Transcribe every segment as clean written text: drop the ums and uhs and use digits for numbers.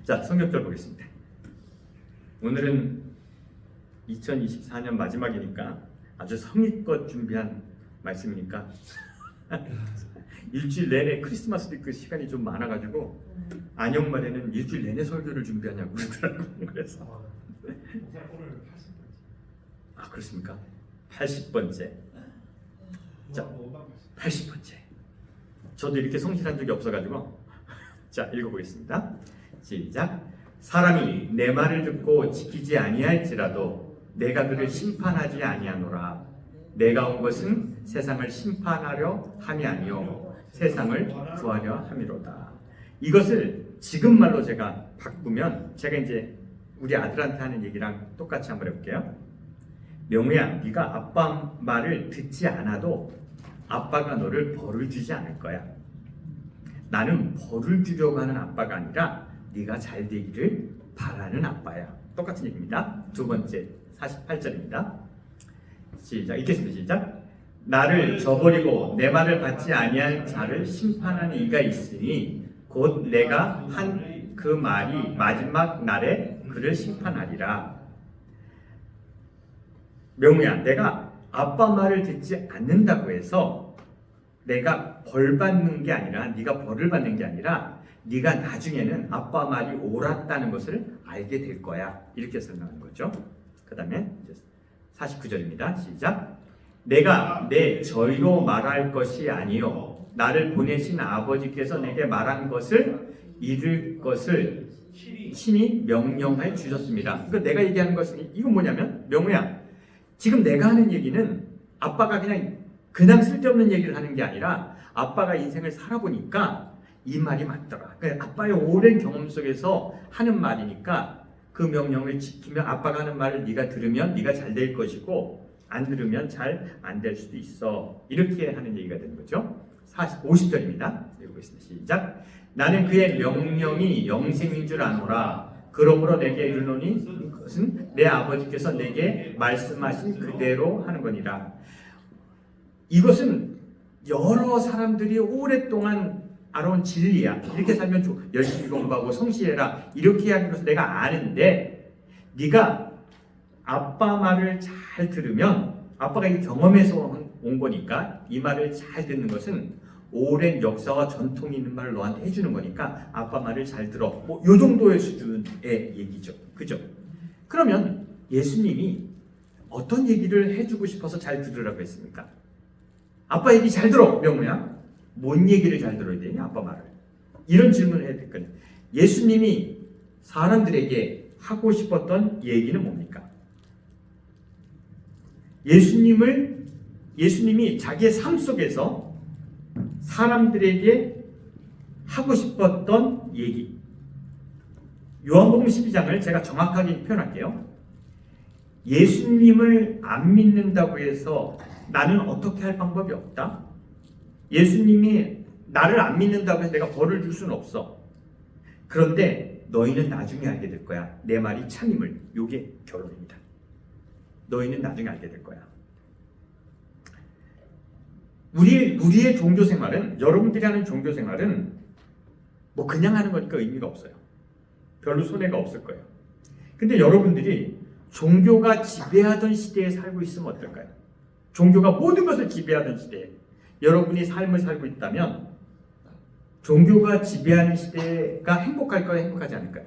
자, 성경절 보겠습니다. 오늘은 2024년 마지막이니까 아주 성의껏 준비한 말씀이니까 일주일 내내 크리스마스도 있고 시간이 좀 많아가지고 안영말에는 일주일 내내 설교를 준비하냐고 그러더라고요. 그래서 오늘 80번째. 아, 그렇습니까? 80번째. 자, 80번째. 저도 이렇게 성실한 적이 없어가지고 자, 읽어보겠습니다. 시작. 사람이 내 말을 듣고 지키지 아니할지라도 내가 그를 심판하지 아니하노라. 내가 온 것은 세상을 심판하려 함이 아니요 세상을 구하려 함이로다. 이것을 지금 말로 제가 바꾸면 제가 이제 우리 아들한테 하는 얘기랑 똑같이 한번 해볼게요. 명우야, 네가 아빠 말을 듣지 않아도 아빠가 너를 벌을 주지 않을 거야. 나는 벌을 주려고 하는 아빠가 아니라 네가 잘 되기를 바라는 아빠야. 똑같은 얘기입니다. 두 번째 48절입니다. 시작. 읽겠습니다. 시작. 나를 저버리고 내 말을 받지 아니할 자를 심판하는 이가 있으니 곧 내가 한 그 말이 마지막 날에 그를 심판하리라. 명우야, 내가 아빠 말을 듣지 않는다고 해서 내가 벌 받는 게 아니라, 네가 벌을 받는 게 아니라 네가 나중에는 아빠 말이 옳았다는 것을 알게 될 거야. 이렇게 설명하는 거죠. 그 다음에 49절입니다. 시작. 내가 내 저희로 말할 것이 아니요 나를 보내신 아버지께서 내게 말한 것을 이룰 것을 친히 명령해 주셨습니다. 그러니까 내가 얘기하는 것은 이건 뭐냐면, 명우야, 지금 내가 하는 얘기는 아빠가 그냥 쓸데없는 얘기를 하는 게 아니라 아빠가 인생을 살아보니까 이 말이 맞더라. 그러니까 아빠의 오랜 경험 속에서 하는 말이니까 그 명령을 지키면 아빠가 하는 말을 네가 들으면 네가 잘 될 것이고 안 들으면 잘 안 될 수도 있어. 이렇게 하는 얘기가 되는 거죠. 50절입니다. 읽어보겠습니다. 시작. 나는 그의 명령이 영생인 줄 아노라. 그러므로 내게 이르노니 그것은 내 아버지께서 내게 말씀하신 그대로 하는 거니라. 이것은 여러 사람들이 오랫동안 알아온 진리야. 이렇게 살면 열심히 공부하고 성실해라. 이렇게 하는 것을 내가 아는데 네가 아빠 말을 잘 들으면, 아빠가 이 경험에서 온 거니까 이 말을 잘 듣는 것은 오랜 역사와 전통이 있는 말을 너한테 해주는 거니까 아빠 말을 잘 들어. 뭐 요 정도의 수준의 얘기죠. 그죠? 그러면 예수님이 어떤 얘기를 해주고 싶어서 잘 들으라고 했습니까? 아빠 얘기 잘 들어, 명우야. 뭔 얘기를 잘 들어야 되냐, 아빠 말을. 이런 질문을 해야 될거든요. 예수님이 사람들에게 하고 싶었던 얘기는 뭡니까? 예수님이 자기의 삶 속에서 사람들에게 하고 싶었던 얘기. 요한복음 12장을 제가 정확하게 표현할게요. 예수님을 안 믿는다고 해서 나는 어떻게 할 방법이 없다. 예수님이 나를 안 믿는다고 해서 내가 벌을 줄 수는 없어. 그런데 너희는 나중에 알게 될 거야. 내 말이 참임을. 이게 결론입니다. 너희는 나중에 알게 될 거야. 우리의 종교 생활은, 여러분들이 하는 종교 생활은 뭐 그냥 하는 거니까 의미가 없어요. 별로 손해가 없을 거예요. 근데 여러분들이 종교가 지배하던 시대에 살고 있으면 어떨까요? 종교가 모든 것을 지배하던 시대에 여러분이 삶을 살고 있다면 종교가 지배하는 시대가 행복할까요? 행복하지 않을까요?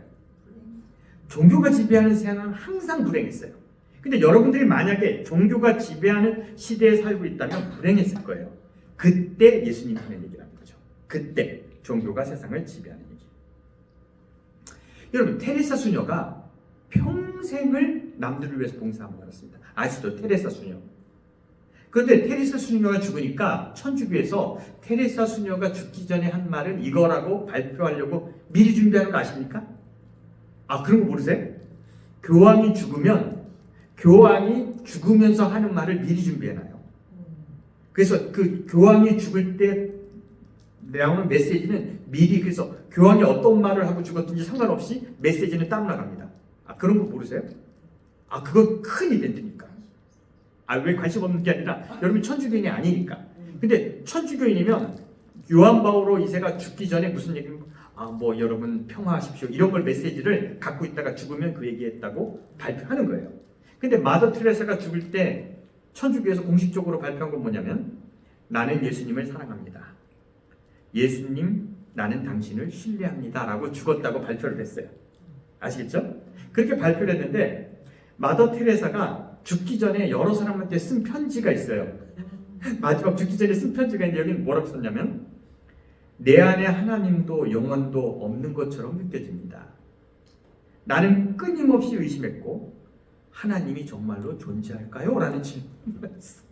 종교가 지배하는 세상은 항상 불행했어요. 근데 여러분들이 만약에 종교가 지배하는 시대에 살고 있다면 불행했을 거예요. 그때 예수님이 하는 얘기라는 거죠. 그때 종교가 세상을 지배하는 얘기. 여러분, 테레사 수녀가 평생을 남들을 위해서 봉사하고 살았습니다. 아시죠? 테레사 수녀. 그런데 테레사 수녀가 죽으니까 천주교에서 테레사 수녀가 죽기 전에 한 말은 이거라고 발표하려고 미리 준비하는 거 아십니까? 아, 그런 거 모르세요? 교황이 죽으면서 하는 말을 미리 준비해놔요. 그래서 그 교황이 죽을 때 나오는 메시지는 미리, 그래서 교황이 어떤 말을 하고 죽었든지 상관없이 메시지는 딱 나갑니다. 아, 그런 거 모르세요? 아, 그건 큰 이벤트니까. 아, 왜 관심 없는 게 아니라 여러분 천주교인이 아니니까. 근데 천주교인이면 요한 바오로 2세가 죽기 전에 무슨 얘기를, 뭐 여러분 평화하십시오 이런 걸 메시지를 갖고 있다가 죽으면 그 얘기했다고 발표하는 거예요. 근데 마더 테레사가 죽을 때 천주교에서 공식적으로 발표한 건 뭐냐면 나는 예수님을 사랑합니다. 예수님 나는 당신을 신뢰합니다 라고 죽었다고 발표를 했어요. 아시겠죠? 그렇게 발표를 했는데 마더 테레사가 죽기 전에 여러 사람한테 쓴 편지가 있어요. 마지막 죽기 전에 쓴 편지가 있는데 여기는 뭐라고 썼냐면 내 안에 하나님도 영원도 없는 것처럼 느껴집니다. 나는 끊임없이 의심했고 하나님이 정말로 존재할까요? 라는 질문을 했어.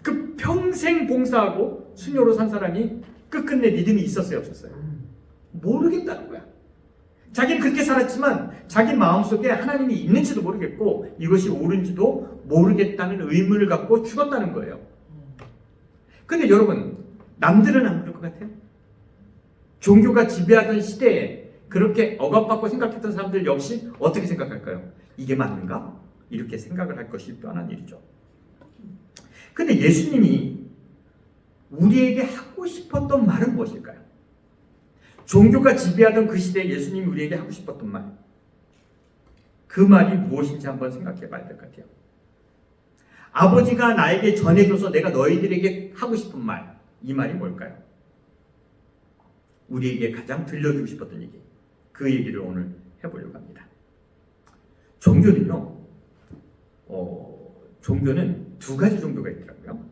그 평생 봉사하고 수녀로 산 사람이 끝끝내 믿음이 있었어요? 없었어요? 모르겠다는 거야. 자기는 그렇게 살았지만 자기 마음속에 하나님이 있는지도 모르겠고 이것이 옳은지도 모르겠다는 의문을 갖고 죽었다는 거예요. 근데 여러분 남들은 안 그럴 것 같아요? 종교가 지배하던 시대에 그렇게 억압받고 생각했던 사람들 역시 어떻게 생각할까요? 이게 맞는가? 이렇게 생각을 할 것이 뻔한 일이죠. 근데 예수님이 우리에게 하고 싶었던 말은 무엇일까요? 종교가 지배하던 그 시대에 예수님이 우리에게 하고 싶었던 말, 그 말이 무엇인지 한번 생각해 봐야 될 것 같아요. 아버지가 나에게 전해줘서 내가 너희들에게 하고 싶은 말, 이 말이 뭘까요? 우리에게 가장 들려주고 싶었던 얘기, 그 얘기를 오늘 해보려고 합니다. 종교는요, 종교는 두 가지 종교가 있더라고요.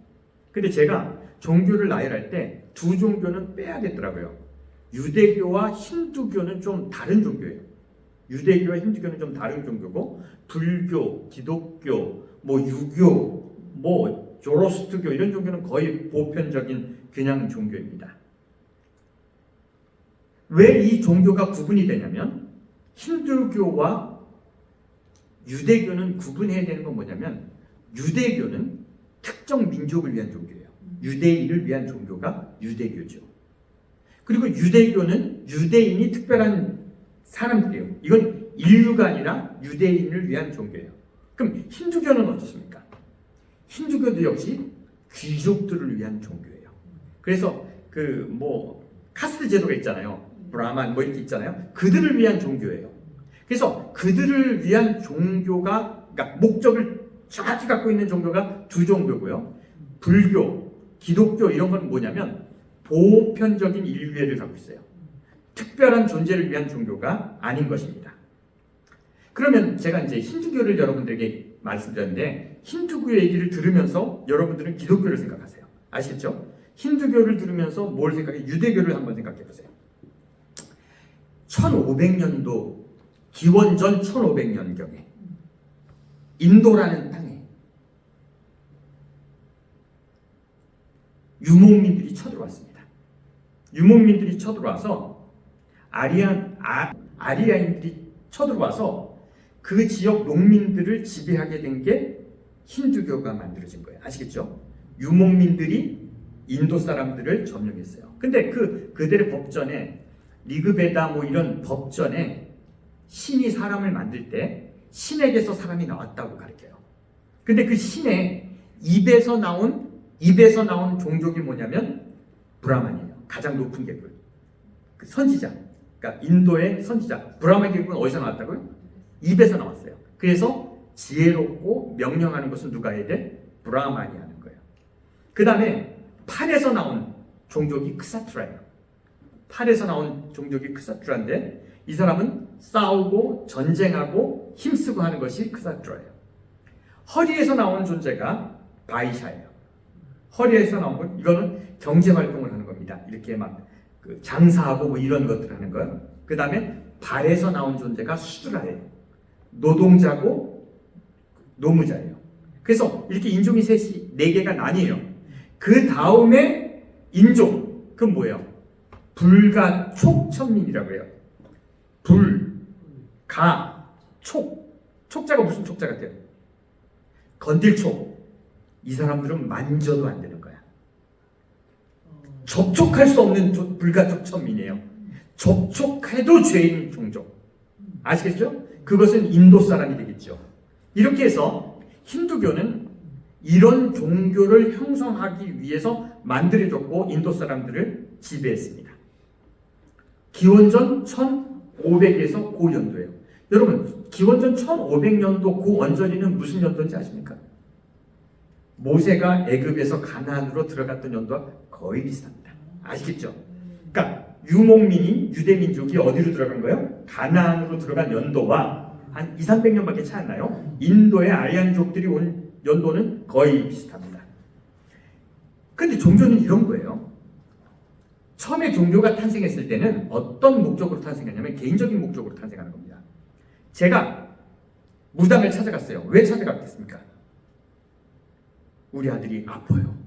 근데 제가 종교를 나열할 때 두 종교는 빼야겠더라고요. 유대교와 힌두교는 좀 다른 종교예요. 유대교와 힌두교는 좀 다른 종교고 불교, 기독교, 유교, 조로스트교 이런 종교는 거의 보편적인 그냥 종교입니다. 왜 이 종교가 구분이 되냐면 힌두교와 유대교는 구분해야 되는 건 뭐냐면 유대교는 특정 민족을 위한 종교예요. 유대인을 위한 종교가 유대교죠. 그리고 유대교는 유대인이 특별한 사람들이에요. 이건 인류가 아니라 유대인을 위한 종교예요. 그럼 힌두교는 어떻습니까? 힌두교도 역시 귀족들을 위한 종교예요. 그래서 카스트 제도가 있잖아요. 브라만 이렇게 있잖아요. 그들을 위한 종교예요. 그래서 그들을 위한 종교가 그러니까 목적을 정확히 갖고 있는 종교가 두 종교고요. 불교, 기독교 이런 건 뭐냐면 보편적인 인류애를 갖고 있어요. 특별한 존재를 위한 종교가 아닌 것입니다. 그러면 제가 이제 힌두교를 여러분들에게 말씀드렸는데 힌두교 얘기를 들으면서 여러분들은 기독교를 생각하세요. 아시겠죠? 힌두교를 들으면서 뭘 생각해? 유대교를 한번 생각해 보세요. 1500년도 기원전 1500년경에 인도라는 땅에 유목민들이 쳐들어왔습니다. 유목민들이 쳐들어와서 아리아인들이 쳐들어와서 그 지역 농민들을 지배하게 된 게 힌두교가 만들어진 거예요. 아시겠죠? 유목민들이 인도 사람들을 점령했어요. 근데 그들의 법전에 리그베다 이런 법전에 신이 사람을 만들 때 신에게서 사람이 나왔다고 가르쳐요. 근데 그 신의 입에서 나온 종족이 뭐냐면 브라만이에요. 가장 높은 계급. 그 선지자. 그러니까 인도의 선지자. 브라만 계급은 어디서 나왔다고요? 입에서 나왔어요. 그래서 지혜롭고 명령하는 것은 누가 해야 돼? 브라만이 하는 거예요. 그 다음에 팔에서 나온 종족이 크사트라예요. 팔에서 나온 종족이 크사트라인데 이 사람은 싸우고 전쟁하고 힘쓰고 하는 것이 크사트라예요. 허리에서 나온 존재가 바이샤예요. 허리에서 나온 건 이거는 경제 활동을 하는 겁니다. 이렇게 장사하고 이런 것들을 하는 거예요. 그 다음에 발에서 나온 존재가 수드라예요. 노동자고 노무자예요. 그래서 이렇게 인종이 네 개가 나뉘어요. 그 다음에 인종, 그건 뭐예요? 불가촉천민이라고 해요. 촉자가 무슨 촉자 같아요? 건들촉. 이 사람들은 만져도 안 되는 거야. 접촉할 수 없는 불가촉천민이에요. 접촉해도 죄인 종족. 아시겠죠? 그것은 인도 사람이 되겠죠. 이렇게 해서 힌두교는 이런 종교를 형성하기 위해서 만들어졌고 인도 사람들을 지배했습니다. 기원전 1500에서 그 연도예요. 여러분, 기원전 1500년도 그 언저리는 무슨 연도인지 아십니까? 모세가 애굽에서 가나안으로 들어갔던 연도와 거의 비슷합니다. 아시겠죠? 그러니까 유목민이 유대민족이 어디로 들어간 거예요? 가나안으로 들어간 연도와 한 200~300년밖에 차이 안 나요. 인도의 아리안족들이 온 연도는 거의 비슷합니다. 근데 종교는 이런 거예요. 처음에 종교가 탄생했을 때는 어떤 목적으로 탄생했냐면 개인적인 목적으로 탄생하는 겁니다. 제가 무당을 찾아갔어요. 왜 찾아갔겠습니까? 우리 아들이 아파요.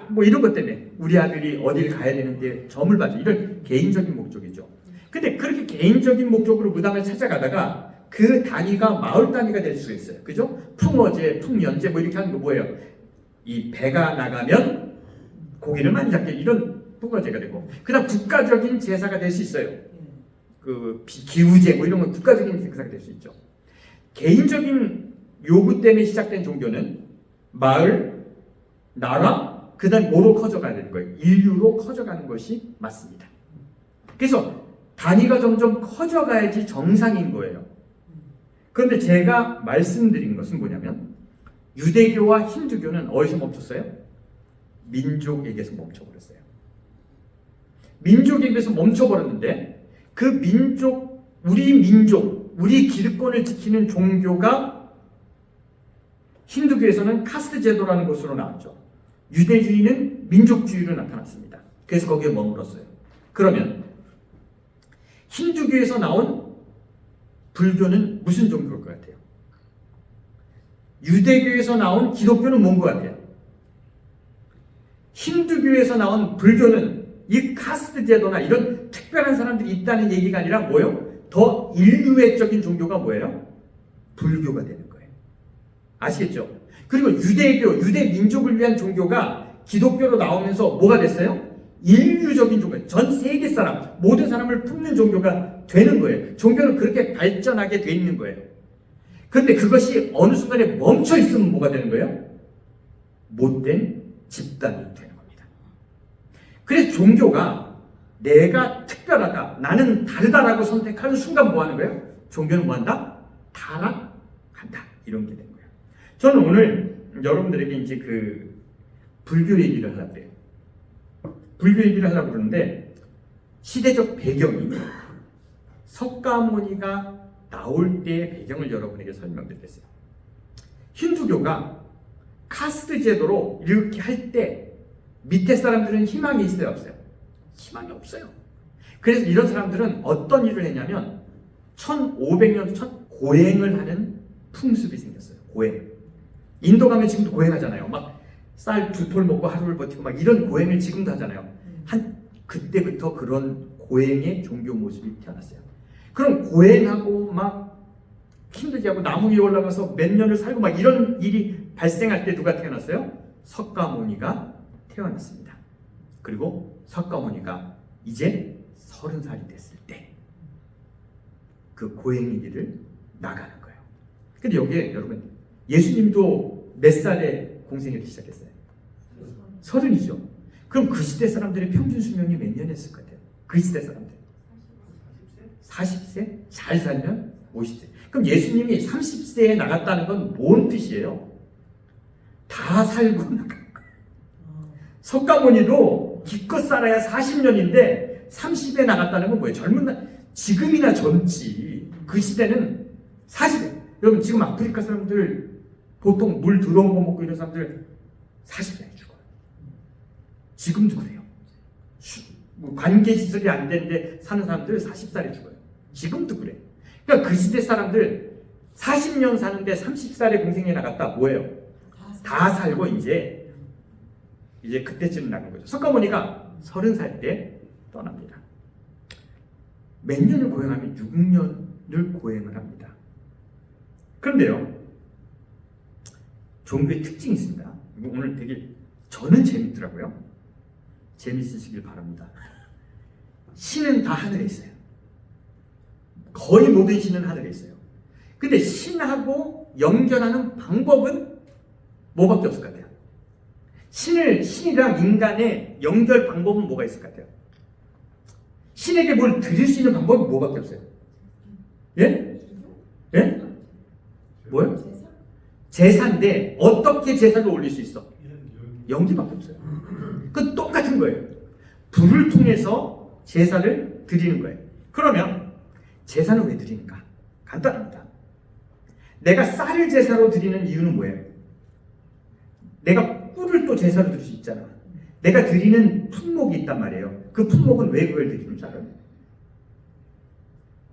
뭐 이런 것 때문에 우리 아들이 어딜 가야 되는데 점을 봐줘. 이런 개인적인 목적이죠. 근데 그렇게 개인적인 목적으로 무당을 찾아가다가 그 단위가 마을 단위가 될 수가 있어요. 그죠? 풍어제, 풍년제 뭐 이렇게 하는 거 뭐예요? 이 배가 나가면 고기를 많이 잡게 이런 풍어제가 되고, 그다음 국가적인 제사가 될 수 있어요. 그 기우제 뭐 이런 건 국가적인 제사가 될 수 있죠. 개인적인 요구 때문에 시작된 종교는 마을, 나라, 그다음 뭐로 커져가야 되는 거예요? 인류로 커져가는 것이 맞습니다. 그래서 단위가 점점 커져가야지 정상인 거예요. 그런데 제가 말씀드린 것은 뭐냐면 유대교와 힌두교는 어디서 멈췄어요? 민족에게서 멈춰버렸어요. 민족에게서 멈춰버렸는데 그 민족, 우리 기득권을 지키는 종교가 힌두교에서는 카스트 제도라는 것으로 나왔죠. 유대주의는 민족주의로 나타났습니다. 그래서 거기에 머물렀어요. 그러면 힌두교에서 나온 불교는 무슨 종교일 것 같아요? 유대교에서 나온 기독교는 뭔 것 같아요? 힌두교에서 나온 불교는 이 카스트 제도나 이런 특별한 사람들이 있다는 얘기가 아니라 뭐예요? 더 인류애적인 종교가 뭐예요? 불교가 되는 거예요. 아시겠죠? 그리고 유대교, 유대 민족을 위한 종교가 기독교로 나오면서 뭐가 됐어요? 인류적인 종교, 전 세계 사람, 모든 사람을 품는 종교가 되는 거예요. 종교는 그렇게 발전하게 돼 있는 거예요. 그런데 그것이 어느 순간에 멈춰 있으면 뭐가 되는 거예요? 못된 집단이 되는 겁니다. 그래서 종교가 내가 특별하다, 나는 다르다라고 선택하는 순간 뭐 하는 거예요? 종교는 뭐 한다? 타락한다. 이런 게 되는 거예요. 저는 오늘 여러분들에게 이제 그 불교 얘기를 하려고 해요. 불교 얘기를 하려고 그러는데 시대적 배경이 석가모니가 나올 때의 배경을 여러분에게 설명드리겠어요. 힌두교가 카스트 제도로 이렇게 할 때 밑에 사람들은 희망이 있어요, 없어요? 희망이 없어요. 그래서 이런 사람들은 어떤 일을 했냐면 1500년 첫 고행을 하는 풍습이 생겼어요. 고행. 인도 가면 지금도 고행하잖아요. 막 쌀 2톨 먹고 하루를 버티고 막 이런 고행을 지금도 하잖아요. 그때부터 그런 고행의 종교 모습이 태어났어요. 그럼 고행하고 막 힘들게 하고 나무 위에 올라가서 몇 년을 살고 막 이런 일이 발생할 때 누가 태어났어요? 석가모니가 태어났습니다. 그리고 석가모니가 이제 30살이 됐을 때 그 고행의 길을 나가는 거예요. 근데 여기에 여러분 예수님도 몇 살에 공생애를 시작했어요? 30이죠. 그럼 그 시대 사람들의 평균 수명이 몇 년 했을 것 같아요? 그 시대 사람들 40세? 잘 살면 50세. 그럼 예수님이 30세에 나갔다는 건 뭔 뜻이에요? 다 살고 나간 거예요. 석가모니도 기껏 살아야 40년인데 30에 나갔다는 건 뭐예요? 지금이나 젊지. 그 시대는 40에. 여러분 지금 아프리카 사람들 보통 물 들어온 거 먹고 이런 사람들 40살에 죽어요. 지금도 그래요. 관계시설이 안 되는데 사는 사람들 40살에 죽어요. 지금도 그래. 그러니까 그 시대 사람들 40년 사는데 30살에 공생에 나갔다 뭐예요? 다 살고 이제 그때쯤 나간 거죠. 석가모니가 30살 때 떠납니다. 몇 년을 고행하면 6년을 고행을 합니다. 그런데요, 종교의 특징이 있습니다. 이거 오늘 되게 저는 재밌더라고요. 재밌으시길 바랍니다. 신은 다 하늘에 있어요. 거의 모든 신은 하늘에 있어요. 근데 신하고 연결하는 방법은 뭐밖에 없을 것 같아요? 신이랑 인간의 연결 방법은 뭐가 있을 것 같아요? 신에게 뭘 드릴 수 있는 방법이 뭐밖에 없어요? 예? 예? 뭐요? 제사인데 어떻게 제사를 올릴 수 있어? 연기밖에 없어요. 그건 똑같은 거예요. 불을 통해서 제사를 드리는 거예요. 그러면 제사는 왜 드리는가? 간단합니다. 내가 쌀을 제사로 드리는 이유는 뭐예요? 내가 꿀을 또 제사로 드릴 수 있잖아. 내가 드리는 품목이 있단 말이에요. 그 품목은 왜 그걸 드리는 줄 알아요?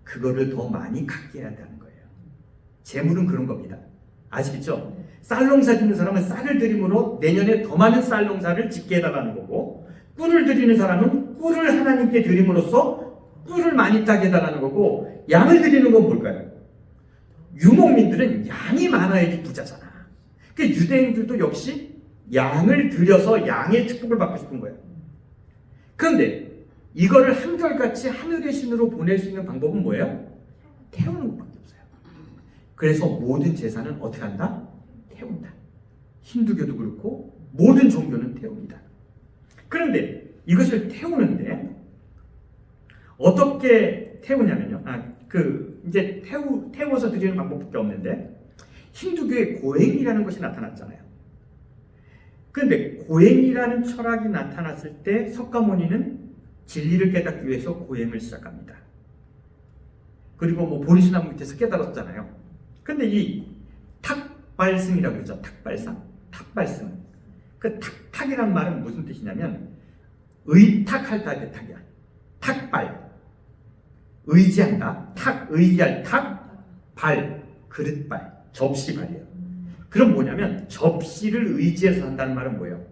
그거를 더 많이 갖게 해야 한다는 거예요. 재물은 그런 겁니다. 아시겠죠? 쌀 농사 짓는 사람은 쌀을 드림으로 내년에 더 많은 쌀 농사를 짓게 해달라는 거고, 꿀을 드리는 사람은 꿀을 하나님께 드림으로써 꿀을 많이 따게 해달라는 거고, 양을 드리는 건 뭘까요? 유목민들은 양이 많아야지 부자잖아. 그러니까 유대인들도 역시 양을 들여서 양의 축복을 받고 싶은 거예요. 그런데 이거를 한결같이 하늘의 신으로 보낼 수 있는 방법은 뭐예요? 태우는 것밖에 없어요. 그래서 모든 제사는 어떻게 한다? 태운다. 힌두교도 그렇고 모든 종교는 태웁니다. 그런데 이것을 태우는데 어떻게 태우냐면요. 이제 태워서 드리는 방법밖에 없는데, 힌두교의 고행이라는 것이 나타났잖아요. 그런데 고행이라는 철학이 나타났을 때 석가모니는 진리를 깨닫기 위해서 고행을 시작합니다. 그리고 보리수나무 밑에서 깨달았잖아요. 근데 이 탁발승이라고 그러죠. 탁발승. 그 탁이란 말은 무슨 뜻이냐면 의탁할 때 탁이야. 탁발. 의지한다. 의지할 탁, 발, 그릇발, 접시발이에요. 그럼 뭐냐면 접시를 의지해서 산다는 말은 뭐예요?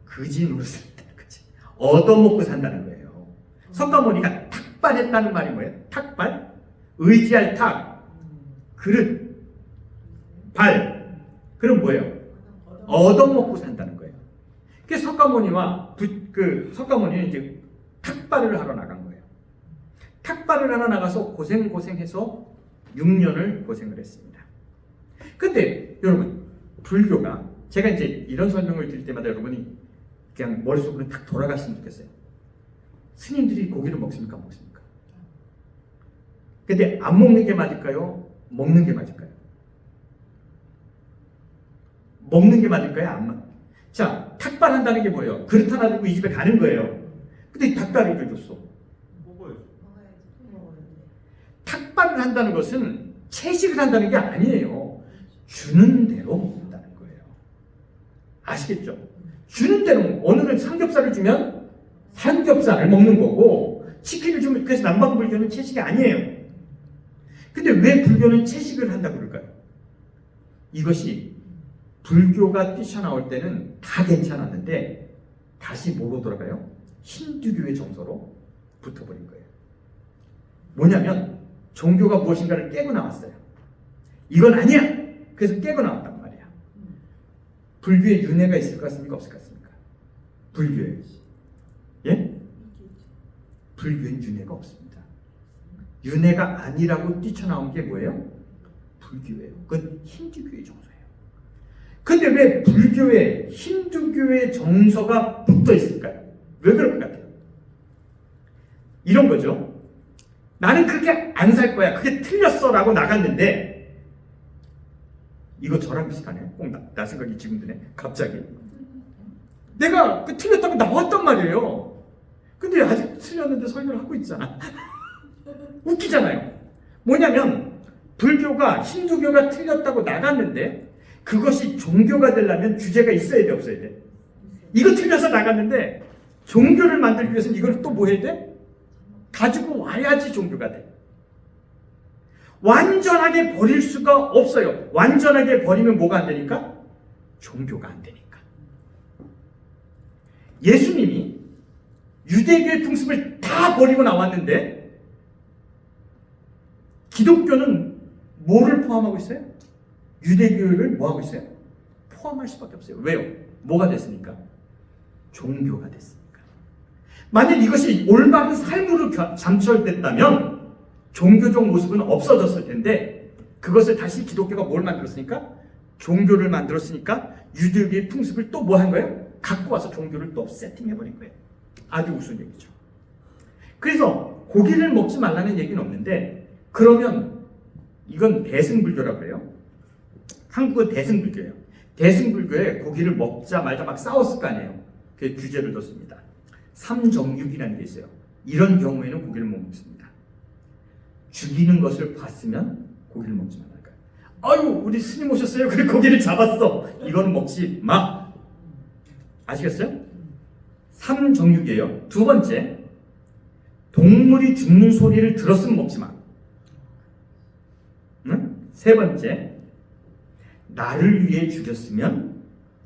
그지 노릇을 한다는 거지. 얻어먹고 산다는 거예요. 석가모니가 탁발했다는 말이 뭐예요? 탁발, 의지할 탁, 그릇, 발. 그럼 뭐예요? 얻어먹고 산다는 거예요. 그래서 석가모니는 이제 탁발을 하러 나간 거예요. 탁발을 하러 나가서 고생해서 6년을 고생을 했습니다. 근데 여러분, 불교가, 제가 이제 이런 설명을 드릴 때마다 여러분이 그냥 머릿속으로 탁 돌아갔으면 좋겠어요. 스님들이 고기를 먹습니까? 먹습니까? 근데 안 먹는 게 맞을까요? 먹는 게 맞을까요? 먹는 게 맞을까요? 안 맞. 자, 탁발한다는 게 뭐예요? 그릇 하나 들고 이 집에 가는 거예요. 근데 닭다리를 줬어. 탁발을 한다는 것은 채식을 한다는 게 아니에요. 주는 대로 먹는다는 거예요. 아시겠죠? 주는 대로, 오늘은 삼겹살을 주면 삼겹살을 먹는 거고, 치킨을 주면, 그래서 남방불교는 채식이 아니에요. 근데 왜 불교는 채식을 한다고 그럴까요? 이것이 불교가 뛰쳐나올 때는 다 괜찮았는데 다시 뭐로 돌아가요? 힌두교의 정서로 붙어버린 거예요. 뭐냐면 종교가 무엇인가를 깨고 나왔어요. 이건 아니야! 그래서 깨고 나왔단 말이야. 불교에 윤회가 있을 것 같습니까? 없을 것 같습니까? 불교에. 예? 불교엔 윤회가 없습니다. 윤회가 아니라고 뛰쳐나온 게 뭐예요? 불교예요. 그건 힌두교의 정서예요. 근데 왜 불교에 힌두교의 정서가 붙어 있을까요? 왜 그럴 것 같아요? 이런 거죠. 나는 그렇게 안 살 거야. 그게 틀렸어 라고 나갔는데, 이거 저랑 비슷하네. 꼭 나 생각이 지금 드네. 갑자기. 내가 그 틀렸다고 나왔단 말이에요. 근데 아직 틀렸는데 설교를 하고 있잖아. 웃기잖아요. 뭐냐면 불교가 힌두교가 틀렸다고 나갔는데 그것이 종교가 되려면 주제가 있어야 돼, 없어야 돼? 이거 틀려서 나갔는데 종교를 만들기 위해서는 이걸 또 뭐 해야 돼? 가지고 와야지 종교가 돼. 완전하게 버릴 수가 없어요. 완전하게 버리면 뭐가 안 되니까? 종교가 안 되니까. 예수님이 유대교의 풍습을 다 버리고 나왔는데 기독교는 뭐를 포함하고 있어요? 유대교를 뭐 하고 있어요? 포함할 수밖에 없어요. 왜요? 뭐가 됐으니까? 종교가 됐으니까. 만약 이것이 올바른 삶으로 잠철됐다면 종교적 모습은 없어졌을 텐데, 그것을 다시 기독교가 뭘 만들었으니까? 종교를 만들었으니까 유대교의 풍습을 또 뭐 한 거예요? 갖고 와서 종교를 또 세팅해버린 거예요. 아주 우스운 얘기죠. 그래서 고기를 먹지 말라는 얘기는 없는데, 그러면 이건 대승불교라고 해요. 한국은 대승불교예요. 대승불교에 고기를 먹자 말자 막 싸웠을 거 아니에요. 그 규제를 뒀습니다. 삼정육이라는 게 있어요. 이런 경우에는 고기를 못 먹습니다. 죽이는 것을 봤으면 고기를 먹지 말라요. 아유, 우리 스님 오셨어요. 그래 고기를 잡았어. 이거는 먹지 마. 아시겠어요? 삼정육이에요. 두 번째, 동물이 죽는 소리를 들었으면 먹지 마. 응? 세 번째, 나를 위해 죽였으면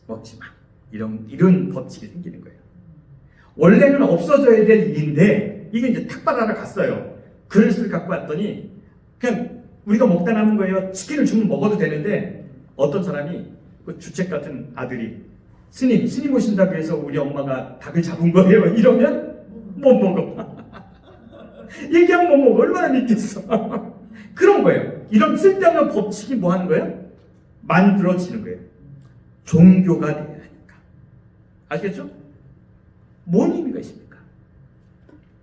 먹지 마. 이런 법칙이 생기는 거예요. 원래는 없어져야 될 일인데 이게 이제 탁발 하나 갔어요. 그릇을 갖고 왔더니 그냥 우리가 먹다 남은 거예요. 치킨을 주면 먹어도 되는데 어떤 사람이 그 주책 같은 아들이 스님 오신다고 해서 우리 엄마가 닭을 잡은 거예요. 이러면 못 먹어. 얘기하면 못 먹어. 얼마나 믿겠어. 그런 거예요. 이런 쓸데없는 법칙이 뭐 하는 거예요? 만들어지는 거예요. 종교가 돼야 하니까. 아시겠죠? 뭔 의미가 있습니까?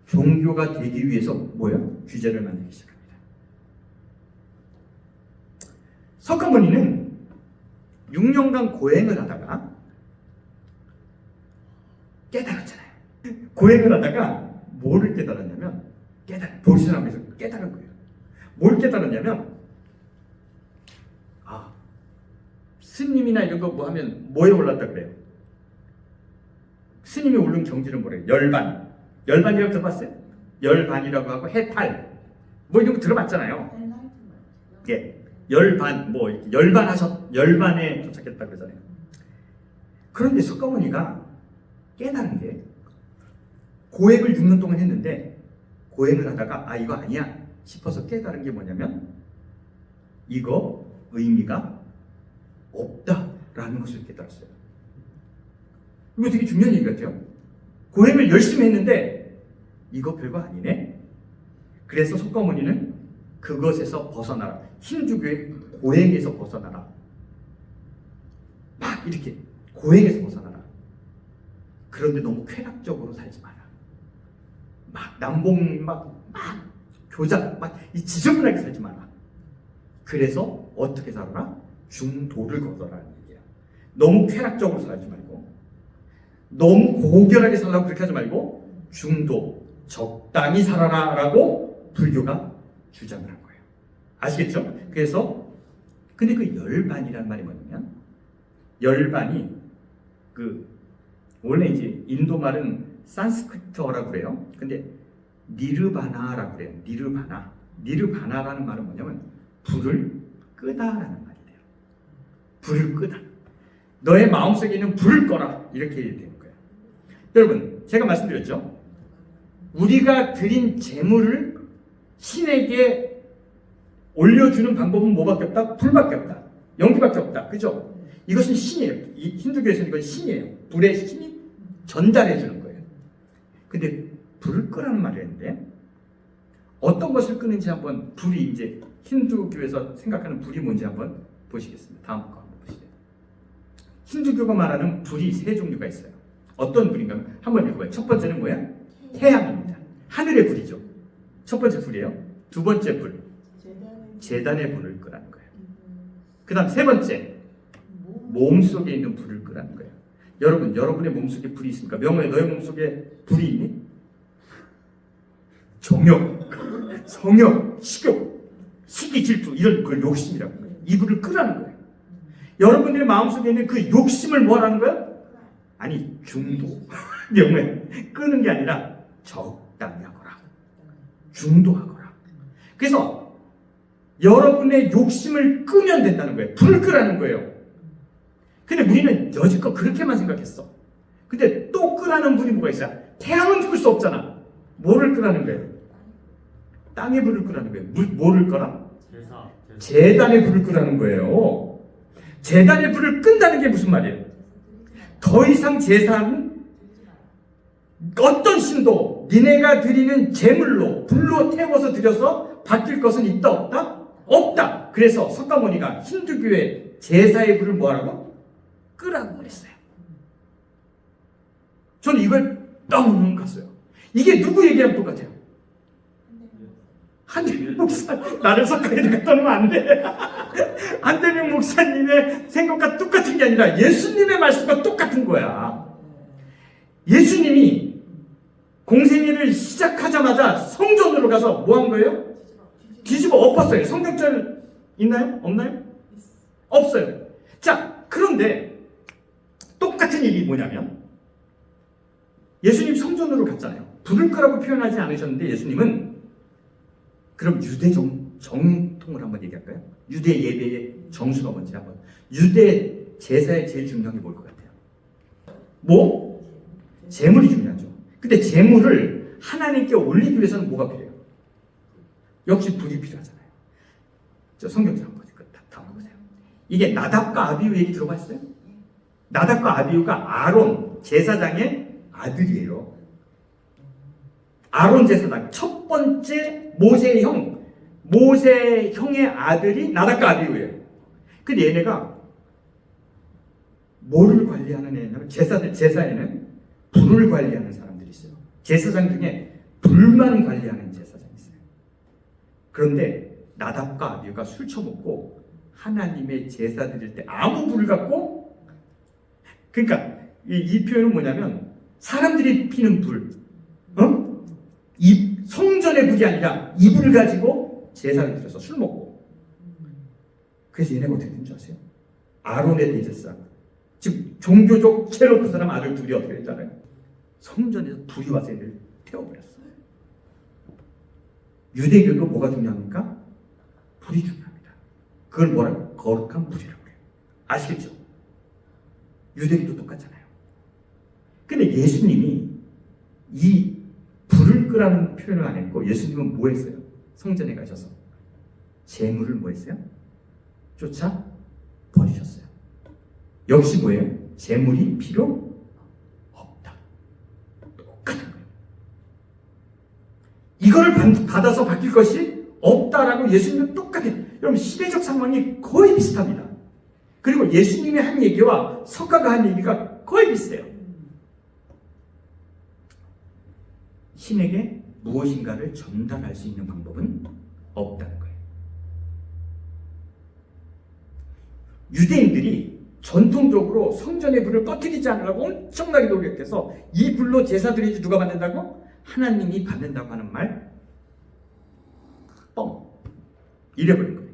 종교가 되기 위해서 뭐예요? 규제를 만들기 시작합니다. 석가모니는 6년간 고행을 하다가 깨달았잖아요. 고행을 하다가 뭐를 깨달았냐면 보리스나무에서 깨달은 거예요. 뭘 깨달았냐면 스님이나 이런 거 뭐 하면 뭐에 올랐다 그래요? 스님이 오른 경지는 뭐래요? 열반. 열반이라고 들어봤어요? 열반이라고 하고 해탈 뭐 이런 거 들어봤잖아요. 예, 열반 뭐 열반에 도착했다 그러잖아요. 그런데 석가모니가 깨달은 게 고행을 6년 동안 했는데 고행을 하다가 이거 아니야 싶어서 깨달은 게 뭐냐면 이거 의미가 없다라는 것을 깨달았어요. 이거 되게 중요한 얘기 같아요. 고행을 열심히 했는데 이거 별거 아니네. 그래서 석가모니는 그것에서 벗어나라. 힌두교의 고행에서 벗어나라. 막 이렇게 고행에서 벗어나라. 그런데 너무 쾌락적으로 살지 마라. 막 남봉 막 교작 막 지저분하게 살지 마라. 그래서 어떻게 살아라? 중도를 거둬라는 얘기야. 너무 쾌락적으로 살지 말고, 너무 고결하게 살라고 그렇게 하지 말고 중도, 적당히 살아라라고 불교가 주장을 한 거예요. 아시겠죠? 그래서 근데 그 열반이라는 말이 뭐냐면 열반이 원래 이제 인도 말은 산스크리트어라고 그래요. 근데 니르바나라고 그래요. 니르바나라는 말은 뭐냐면 불을 끄다라는 말이에요. 불을 끄다. 너의 마음속에 있는 불을 꺼라. 이렇게 되는 거예요. 여러분, 제가 말씀드렸죠. 우리가 드린 재물을 신에게 올려주는 방법은 뭐밖에 없다? 불밖에 없다. 연기밖에 없다. 그죠? 이것은 신이에요. 이 힌두교에서는 이건 신이에요. 불의 신이 전달해 주는 거예요. 근데 불을 끄라는 말이 있는데 어떤 것을 끄는지 한번 불이 이제 힌두교에서 생각하는 불이 뭔지 한번 보시겠습니다. 다음 거 한번 보시죠. 힌두교가 말하는 불이 세 종류가 있어요. 어떤 불인가? 한번 읽어봐요. 첫 번째는 뭐야? 태양입니다. 하늘의 불이죠. 첫 번째 불이에요. 두 번째 불, 제단의 불을 끄라는 거예요. 그 다음 세 번째, 몸속에 있는 불을 끄라는 거예요. 여러분, 여러분의 몸속에 불이 있습니까? 명호야, 너의 몸속에 불이 있니? 정욕, 성욕, 식욕, 시기, 질투 이런 걸 욕심이라고 해요. 이 불을 끄라는 거예요. 여러분의 마음속에 있는 그 욕심을 뭐 하라는 거예요? 아니, 중도. 명호야, 끄는 게 아니라 적당히 하거라. 중도하거라. 그래서 여러분의 욕심을 끄면 된다는 거예요. 불을 끄라는 거예요. 근데 우리는 여지껏 그렇게만 생각했어. 근데 또 끄라는 불이 뭐가 있어요? 태양은 끌 수 없잖아. 뭐를 끄라는 거예요? 땅의 불을 끄라는 거예요. 뭐를 끄라? 제단의 불을 끄라는 거예요. 제단의 불을 끈다는 게 무슨 말이에요? 더 이상 제사는 어떤 신도 니네가 드리는 제물로 불로 태워서 드려서 바뀔 것은 있다 없다? 없다. 그래서 석가모니가 힌두교의 제사의 불을 뭐하라고? 끄라고 그랬어요. 저는 이걸 뻥 갔어요. 이게 누구 얘기랑 똑같아요? 안대명 목사, 나를 석가에도 갖다 놓으면 안 돼. 안대명 목사님의 생각과 똑같은 게 아니라 예수님의 말씀과 똑같은 거야. 예수님이 공생애를 시작하자마자 성전으로 가서 뭐 한 거예요? 뒤집어 엎었어요. 성경절 있나요? 없나요? 없어요. 자, 그런데 똑같은 일이 뭐냐면 예수님 성전으로 갔잖아요. 부를 거라고 표현하지 않으셨는데 예수님은 그럼 유대 정통을 한번 얘기할까요? 유대 예배의 정수가 뭔지 한번. 유대 제사의 제일 중요한 게 뭘 것 같아요? 뭐? 제물이 중요하죠. 근데 제물을 하나님께 올리기 위해서는 뭐가 필요해요? 역시 불이 필요하잖아요. 저 성경책 한번 다 보세요. 이게 나답과 아비후 얘기 들어봤어요? 나답과 아비후가 아론 제사장의 아들이에요. 아론 제사장 첫 번째 모세의 형의 아들이 나답과 아비후예요. 근데 얘네가 뭐를 관리하는 애냐면 제사에는 불을 관리하는 사람들이 있어요. 제사장 중에 불만 관리하는 제사장이 있어요. 그런데 나답과 아비후가 술 처먹고 하나님의 제사 드릴 때 아무 불을 갖고, 그러니까 이 표현은 뭐냐면 사람들이 피는 불, 이 성전의 불이 아니라 이 불을 가지고 제사를 드려서 술 먹고. 그래서 얘네가 어떻게 된 줄 아세요? 아론의 대제사, 즉 종교적 체로 그 사람 아들 둘이 어떻게 됐잖아요. 성전에서 불이 와서 얘를 태워버렸어요. 유대교도 뭐가 중요합니까? 불이 중요합니다. 그걸 뭐라? 거룩한 불이라고 해요. 아시겠죠? 유대교도 똑같잖아요. 근데 예수님이 이 불을 끄라는 표현을 안 했고 예수님은 뭐 했어요? 성전에 가셔서 제물을 뭐 했어요? 쫓아 버리셨어요. 역시 뭐예요? 제물이 필요 없다. 똑같은 거예요. 이거를 받아서 바뀔 것이 없다라고 예수님은 똑같아요. 여러분 시대적 상황이 거의 비슷합니다. 그리고 예수님이 한 얘기와 석가가 한 얘기가 거의 비슷해요. 신에게 무엇인가를 전달할 수 있는 방법은 없다는 거예요. 유대인들이 전통적으로 성전의 불을 꺼뜨리지 않으려고 엄청나게 노력해서 이 불로 제사 드리지 누가 받는다고? 하나님이 받는다고 하는 말 뻥 이래버린 거예요.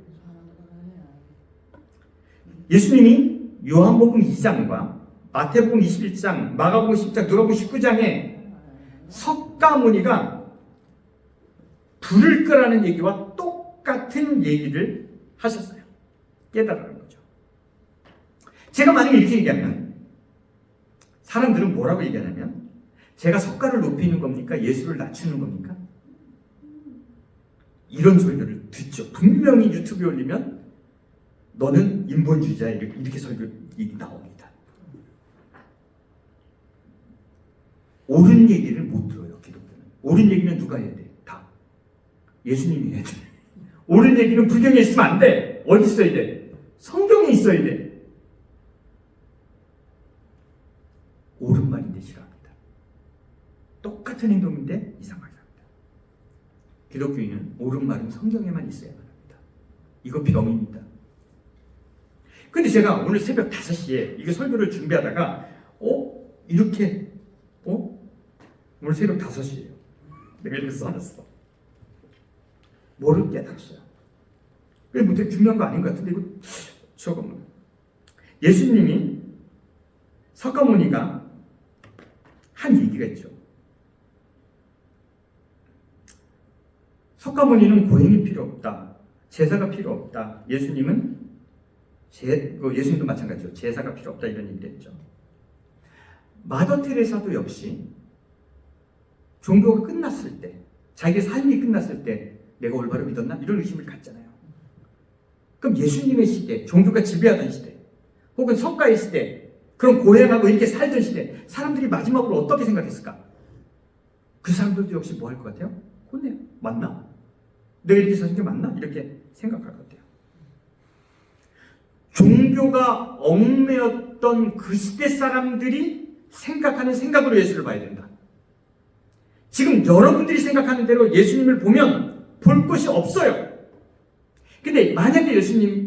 예수님이 요한복음 2장과 마태복음 21장, 마가복음 10장, 누가복음 19장에 석가모니가 불을 끄라는 얘기와 똑같은 얘기를 하셨어요. 깨달으라는 거죠. 제가 만약에 이렇게 얘기하면 사람들은 뭐라고 얘기하냐면 제가 석가를 높이는 겁니까? 예수를 낮추는 겁니까? 이런 소리들을 듣죠. 분명히 유튜브에 올리면 너는 인본주의자 이렇게 설교 나옵니다. 옳은 얘기를 못 들어요. 기독교는. 옳은 얘기는 누가 해야 돼? 다 예수님이 해야 돼. 옳은 얘기는 불경에 있으면 안 돼. 어디 있어야 돼? 성경에 있어야 돼. 옳은 말인데 싫어합니다. 똑같은 행동인데 이상하게 합니다. 기독교인은 옳은 말은 성경에만 있어야만 합니다. 이거 병입니다. 근데 제가 오늘 새벽 5시에 이게 설교를 준비하다가 이렇게 오늘 새벽 5시에요. 내가 이렇게 써놨어. 뭐를 깨달았어요. 그게 뭐 되게 중요한 거 아닌 것 같은데 이거 저거는 예수님이 석가모니가 한 얘기가 있죠. 석가모니는 고행이 필요 없다. 제사가 필요 없다. 예수님은 예수님도 마찬가지죠. 제사가 필요 없다 이런 얘기를 했죠. 마더 테레사도 역시 종교가 끝났을 때, 자기의 삶이 끝났을 때 내가 올바로 믿었나? 이런 의심을 갖잖아요. 그럼 예수님의 시대, 종교가 지배하던 시대, 혹은 석가의 시대, 그런 고행하고 이렇게 살던 시대, 사람들이 마지막으로 어떻게 생각했을까? 그 사람들도 역시 뭐 할 것 같아요? 혼내요. 맞나? 내가 이렇게 사는 게 맞나? 이렇게 생각할 것 같아요. 종교가 얽매였던 그 시대 사람들이 생각하는 생각으로 예수를 봐야 된다. 지금 여러분들이 생각하는 대로 예수님을 보면 볼 곳이 없어요. 근데 만약에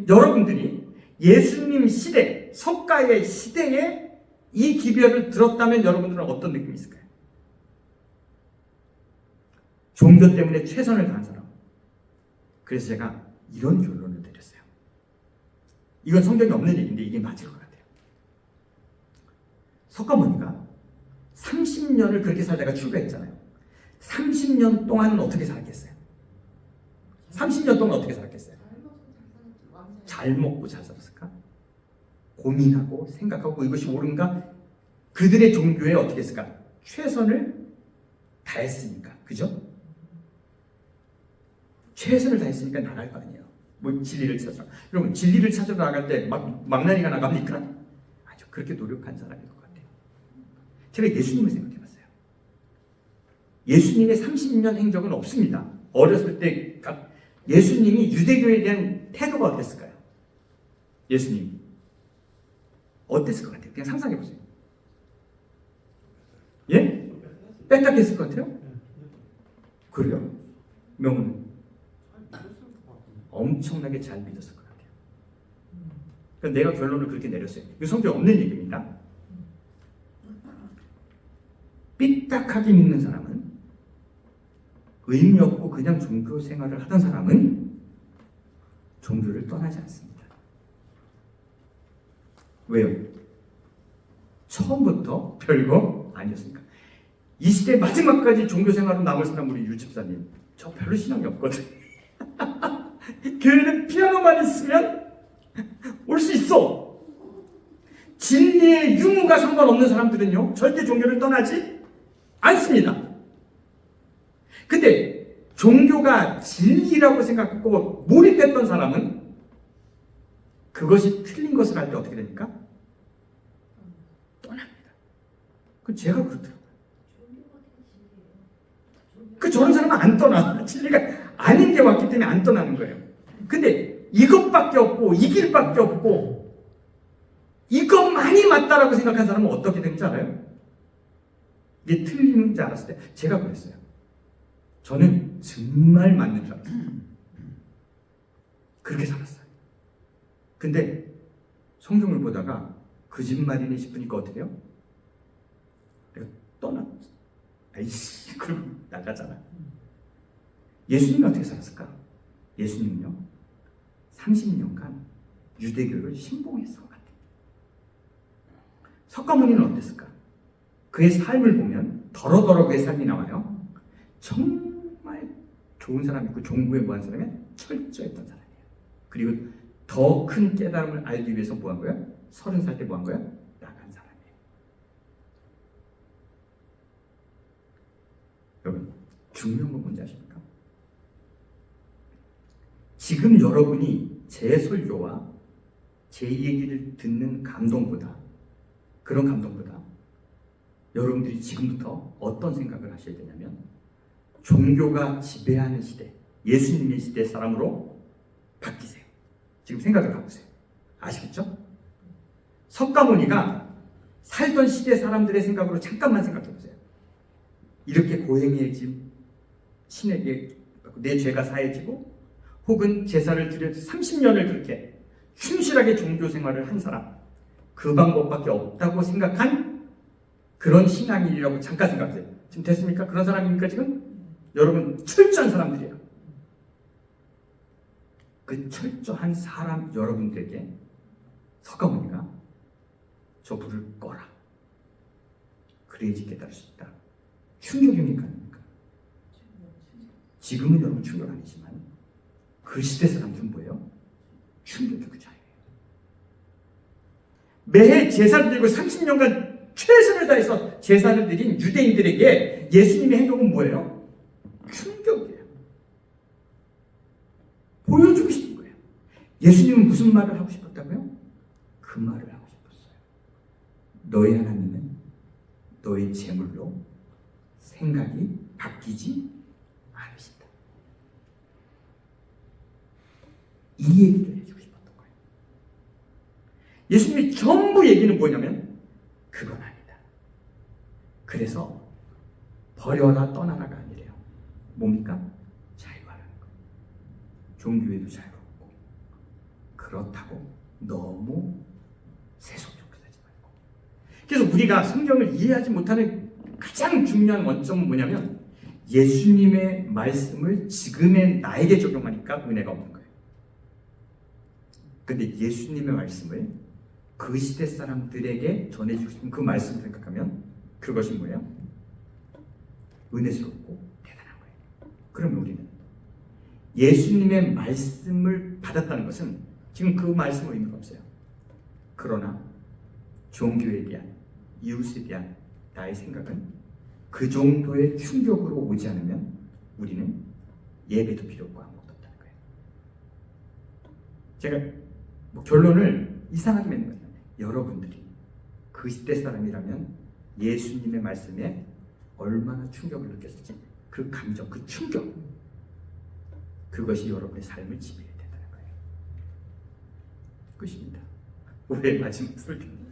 여러분들이 예수님 시대, 석가의 시대에 이 기별을 들었다면 여러분들은 어떤 느낌이 있을까요? 종교 때문에 최선을 다한 사람. 그래서 제가 이런 결론을 내렸어요. 이건 성경에 없는 얘기인데 이게 맞을 것 같아요. 석가모니가 30년을 그렇게 살다가 출가했잖아요. 30년 동안은 어떻게 살았겠어요? 30년 동안 어떻게 살았겠어요? 잘 먹고 잘 살았을까? 고민하고 생각하고 이것이 옳은가? 그들의 종교에 어떻게 했을까? 최선을 다했으니까. 그죠? 최선을 다했으니까 나갈 거 아니에요. 뭐 진리를 찾으러. 여러분 진리를 찾으러 나갈 때 망나니가 나갑니까? 아주 그렇게 노력한 사람일 것 같아요. 제가 예수님을 생각해봤어요. 예수님의 30년 행적은 없습니다. 어렸을 때 예수님이 유대교에 대한 태도가 어땠을까요? 예수님 어땠을 것 같아요? 그냥 상상해보세요. 예? 빽딱했을 것 같아요? 그래요? 명훈은? 엄청나게 잘 믿었을 것 같아요. 그러니까 내가 결론을 그렇게 내렸어요. 이거 성경에 없는 얘기입니다. 삐딱하게 믿는 사람은, 의미 없고 그냥 종교 생활을 하던 사람은 종교를 떠나지 않습니다. 왜요? 처음부터 별거 아니었으니까. 이 시대 마지막까지 종교 생활로 남을 사람 우리 유 집사님, 저 별로 신앙이 없거든. 교회는 피아노만 있으면 올 수 있어. 진리의 유무가 상관없는 사람들은요 절대 종교를 떠나지 않습니다. 근데 종교가 진리라고 생각하고 몰입했던 사람은 그것이 틀린 것을 알 때 어떻게 됩니까? 떠납니다. 그 제가 그렇더라고요. 저런 사람은 안 떠나. 진리가 아닌 게 왔기 때문에 안 떠나는 거예요. 근데 이것밖에 없고 이 길밖에 없고 이것만이 맞다라고 생각한 사람은 어떻게 되는지 알아요? 이게 틀린지 알았을 때 제가 그랬어요. 저는 정말 맞는 줄 알았어요. 그렇게 살았어요. 근데 성경을 보다가 거짓말이네 싶으니까 어떻게 해요? 내가 떠났어. 아이씨, 그럼 나가잖아. 예수님은 어떻게 살았을까? 예수님은요 30년간 유대교를 신봉했을 것 같아요. 석가모니는 어땠을까? 그의 삶을 보면 더러더러 그의 삶이 나와요. 정말 좋은 사람이고 종구에 뭐한 사람이 철저했던 사람이에요. 그리고 더 큰 깨달음을 알기 위해서 뭐한 거야? 30살 때 뭐한 거야? 나간 사람이에요. 여러분 중요한 건 뭔지 아십니까? 지금 여러분이 제 설교와 제 얘기를 듣는 감동보다, 그런 감동보다 여러분들이 지금부터 어떤 생각을 하셔야 되냐면 종교가 지배하는 시대, 예수님의 시대 사람으로 바뀌세요. 지금 생각을 바꾸세요. 아시겠죠? 석가모니가 살던 시대 사람들의 생각으로 잠깐만 생각해보세요. 이렇게 고행해진 신에게 내 죄가 사해지고 혹은 제사를 드려서 30년을 그렇게 충실하게 종교 생활을 한 사람, 그 방법밖에 없다고 생각한 그런 신앙인이라고 잠깐 생각해요. 지금 됐습니까? 그런 사람입니까 지금? 여러분 철저한 사람들이에요. 그 철저한 사람 여러분들에게 석가모니가 저 불을 꺼라. 그래야지 깨달을 수 있다. 충격입니까? 아닙니까? 지금은 여러분 충격 아니지만 그 시대 사람들은 뭐예요? 충격의 그 자리예요. 매해 제사를 드리고 30년간 최선을 다해서 제사를 드린 유대인들에게 예수님의 행동은 뭐예요? 충격이에요. 보여주고 싶은 거예요. 예수님은 무슨 말을 하고 싶었다고요? 그 말을 하고 싶었어요. 너희 하나님은 너의 재물로 생각이 바뀌지 않으신다. 이 얘기를 해주고 싶었던 거예요. 예수님이 전부 얘기는 뭐냐면 그건 아니다. 그래서 버려라 떠나라가 아니래요. 뭡니까? 자유하라는 거예요. 종교에도 자유롭고 그렇다고 너무 세속적으로 살지 말고. 그래서 우리가 성경을 이해하지 못하는 가장 중요한 원점은 뭐냐면 예수님의 말씀을 지금의 나에게 적용하니까 은혜가 없는 거예요. 근데 예수님의 말씀을 그 시대 사람들에게 전해주고 싶은 그 말씀을 생각하면 그것이 뭐예요? 은혜스럽고 대단한 거예요. 그러면 우리는 예수님의 말씀을 받았다는 것은 지금 그 말씀은 의미가 없어요. 그러나 종교에 대한, 이웃에 대한 나의 생각은 그 정도의 충격으로 오지 않으면 우리는 예배도 필요 없고 아무것도 없다는 거예요. 제가 결론을 이상하게 맺는 거예요. 여러분들이 그 시대 사람이라면 예수님의 말씀에 얼마나 충격을 느꼈을지, 그 감정, 그 충격, 그것이 여러분의 삶을 지배해야 된다는 거예요. 끝입니다. 올해 마지막 설교.